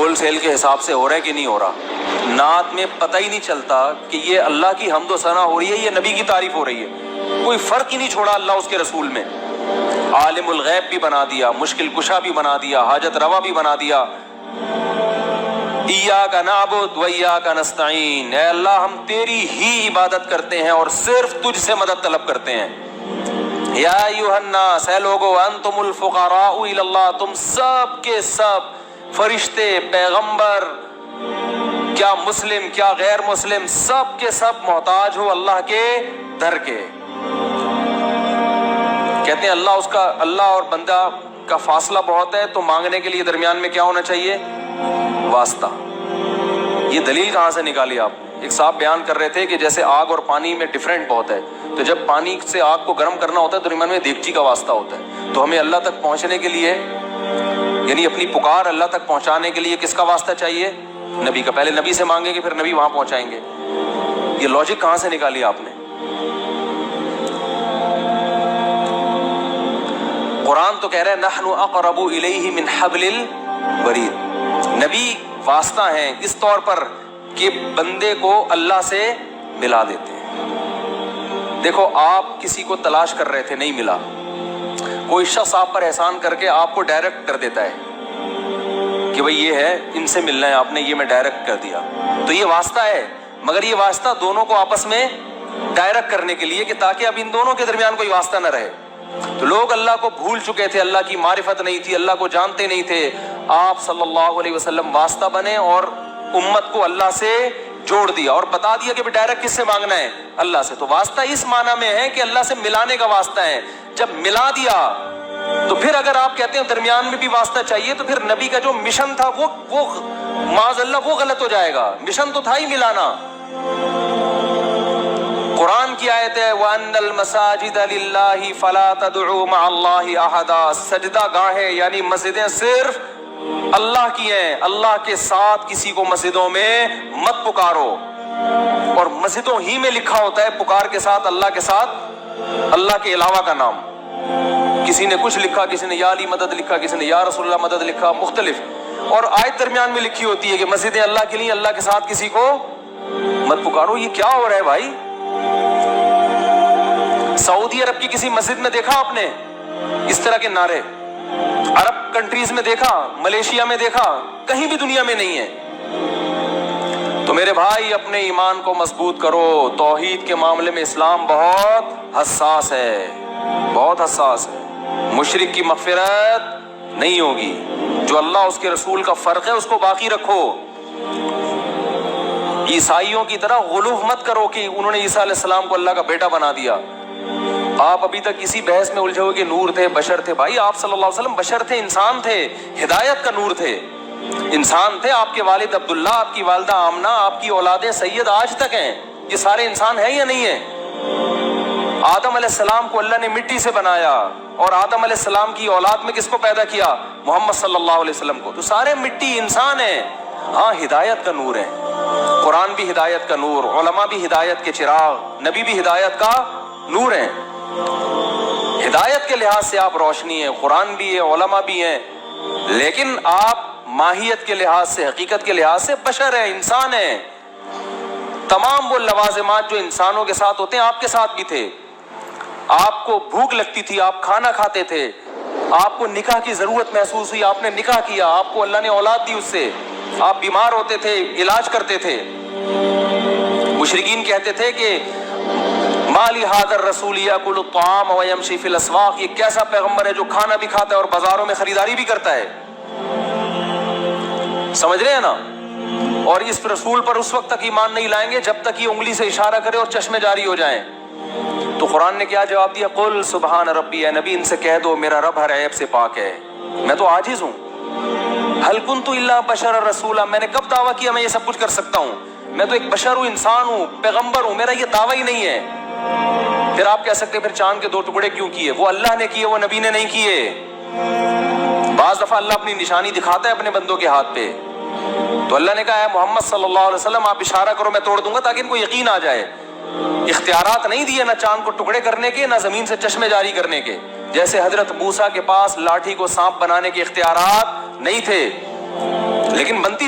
Whole cell کے حساب سے ہو رہا ہے کہ نہیں ہو رہا؟ نعت میں پتہ ہی نہیں چلتا کہ یہ اللہ کی حمد و ثنا ہو رہی ہے، یہ نبی کی تعریف ہو رہی ہے، کوئی فرق ہی نہیں چھوڑا اللہ اس کے رسول میں۔ عالم الغیب بھی بنا دیا، مشکل کشا بھی بنا دیا، حاجت روا بھی بنا دیا۔ ایاک نعبد و ایاک نستعین، اے اللہ ہم تیری ہی عبادت کرتے ہیں اور صرف تجھ سے مدد طلب کرتے ہیں۔ یا ایھا الناس، اے لوگو، انتم الفقراء الی اللہ، تم سب کے سب فرشتے، پیغمبر، کیا مسلم کیا غیر مسلم، سب کے سب محتاج ہو اللہ کے در کے۔ کہتے ہیں اللہ اور بندہ کا فاصلہ بہت ہے، تو مانگنے کے لیے درمیان میں کیا ہونا چاہیے؟ واسطہ۔ یہ دلیل کہاں سے نکالی آپ؟ ایک صاحب بیان کر رہے تھے کہ جیسے آگ اور پانی میں ڈیفرنٹ بہت ہے، تو جب پانی سے آگ کو گرم کرنا ہوتا ہے تو درمیان میں دیگچی کا واسطہ ہوتا ہے، تو ہمیں اللہ تک پہنچنے کے لیے، یعنی اپنی پکار اللہ تک پہنچانے کے لیے کس کا واسطہ چاہیے؟ نبی کا۔ پہلے نبی سے مانگیں گے، پھر نبی وہاں پہنچائیں گے۔ یہ لاجک کہاں سے نکالی آپ نے؟ قرآن تو کہہ رہے ہیں نحن اقرب الیہ من حبل الورید، نبی واسطہ ہیں اس طور پر کہ بندے کو اللہ سے ملا دیتے ہیں۔ دیکھو آپ کسی کو تلاش کر رہے تھے، نہیں ملا، کوئی شخص آپ پر احسان کر کے آپ کو ڈائریکٹ کر دیتا ہے کہ بھئی یہ ہے، ان سے ملنا ہے آپ نے، یہ میں ڈائریکٹ کر دیا، تو یہ واسطہ ہے، مگر یہ واسطہ دونوں کو آپس میں ڈائریکٹ کرنے کے لیے کہ تاکہ اب ان دونوں کے درمیان کوئی واسطہ نہ رہے۔ تو لوگ اللہ کو بھول چکے تھے، اللہ کی معرفت نہیں تھی، اللہ کو جانتے نہیں تھے، آپ صلی اللہ علیہ وسلم واسطہ بنے اور امت کو اللہ سے جوڑ دیا اور بتا دیا کہ ڈائریکٹ کس سے مانگنا ہے؟ اللہ سے۔ تو واسطہ اس معنی میں ہے کہ اللہ سے ملانے کا واسطہ ہے۔ جب ملا دیا تو پھر اگر آپ کہتے ہیں درمیان میں بھی واسطہ چاہیے، تو پھر نبی کا جو مشن تھا وہ معاذ اللہ وہ غلط ہو جائے گا۔ مشن تو تھا ہی ملانا۔ قرآن کی آیت ہے وَأَنَّ الْمَسَاجِدَ لِلَّهِ فَلَا تَدْعُوا مَعَ اللَّهِ أَحَدًا، سجدہ گاہیں یعنی مسجدیں صرف اللہ کی ہیں، اللہ کے ساتھ کسی کو مسجدوں میں مت پکارو۔ اور مسجدوں ہی میں لکھا ہوتا ہے پکار کے ساتھ اللہ کے علاوہ کا نام۔ کسی نے کچھ لکھا، کسی نے یا علی مدد لکھا، کسی نے یا رسول اللہ مدد لکھا، مختلف، اور آیت درمیان میں لکھی ہوتی ہے کہ مسجدیں اللہ کے لیے، اللہ کے ساتھ کسی کو مت پکارو۔ یہ کیا ہو رہا ہے بھائی؟ سعودی عرب کی کسی مسجد میں دیکھا آپ نے اس طرح کے نعرے؟ عرب کنٹریز میں دیکھا؟ ملیشیا میں دیکھا؟ کہیں بھی دنیا میں نہیں ہے۔ تو میرے بھائی اپنے ایمان کو مضبوط کرو۔ توحید کے معاملے میں اسلام بہت حساس ہے، بہت حساس ہے۔ مشرک کی مغفرت نہیں ہوگی۔ جو اللہ اس کے رسول کا فرق ہے اس کو باقی رکھو۔ عیسائیوں کی طرح غلو مت کرو کہ انہوں نے عیسیٰ علیہ السلام کو اللہ کا بیٹا بنا دیا۔ آپ ابھی تک اسی بحث میں الجھے ہوئے کہ نور تھے، بشر تھے۔ بھائی آپ صلی اللہ علیہ وسلم بشر تھے، انسان تھے، ہدایت کا نور تھے، انسان تھے۔ آپ کے والد عبداللہ، آپ کی والدہ آمنہ، آپ کی اولاد سید آج تک ہیں، یہ سارے انسان ہیں یا نہیں ہیں؟ آدم علیہ السلام کو اللہ نے مٹی سے بنایا، اور آدم علیہ السلام کی اولاد میں کس کو پیدا کیا؟ محمد صلی اللہ علیہ وسلم کو۔ تو سارے مٹی انسان ہیں، ہاں ہدایت کا نور ہے۔ قرآن بھی ہدایت کا نور، علماء بھی ہدایت کے چراغ، نبی بھی ہدایت کا نور ہیں۔ ہدایت کے لحاظ سے آپ روشنی ہیں، قرآن بھی ہے، علماء بھی ہیں، لیکن آپ ماہیت کے لحاظ سے، حقیقت کے لحاظ سے بشر ہیں، انسان ہیں۔ تمام وہ لوازمات جو انسانوں کے ساتھ ہوتے ہیں آپ کے ساتھ بھی تھے۔ آپ کو بھوک لگتی تھی، آپ کھانا کھاتے تھے، آپ کو نکاح کی ضرورت محسوس ہوئی، آپ نے نکاح کیا، آپ کو اللہ نے اولاد دی اس سے، آپ بیمار ہوتے تھے، علاج کرتے تھے۔ مشرکین کہتے تھے کہ مالی ھذا الرسول یاکل الطعام ویمشی فی الاسواق، یہ کیسا پیغمبر ہے جو کھانا بھی کھاتا ہے اور بازاروں میں خریداری بھی کرتا ہے؟ سمجھ رہے ہیں نا؟ اور اس رسول پر اس وقت تک ایمان نہیں لائیں گے جب تک یہ انگلی سے اشارہ کرے اور چشمے جاری ہو جائیں۔ تو قرآن نے کیا جواب دیا؟ قل سبحان ربی، اے نبی ان سے کہہ دو میرا رب ہر عیب سے پاک ہے، میں تو عاجز ہوں۔ ہل کنت الا بشر رسولا، میں نے کب دعویٰ کیا میں یہ سب کچھ کر سکتا ہوں؟ میں تو ایک بشر ہوں، انسان ہوں، پیغمبر ہوں، میرا یہ دعویٰ ہی نہیں ہے۔ پھر آپ کہہ سکتے پھر چاند کے 2 ٹکڑے کیوں کیے؟ وہ اللہ نے کیے، وہ نبی نے نہیں کیے۔ بعض دفعہ اللہ اپنی نشانی دکھاتا ہے اپنے بندوں کے ہاتھ پہ، تو اللہ نے کہا ہے محمد صلی اللہ علیہ وسلم آپ اشارہ کرو میں توڑ دوں گا تاکہ ان کو یقین آ جائے۔ اختیارات نہیں دیے، نہ چاند کو ٹکڑے کرنے کے، نہ زمین سے چشمے جاری کرنے کے۔ جیسے حضرت موسیٰ کے پاس لاٹھی کو سانپ بنانے کے اختیارات نہیں تھے، لیکن بنتی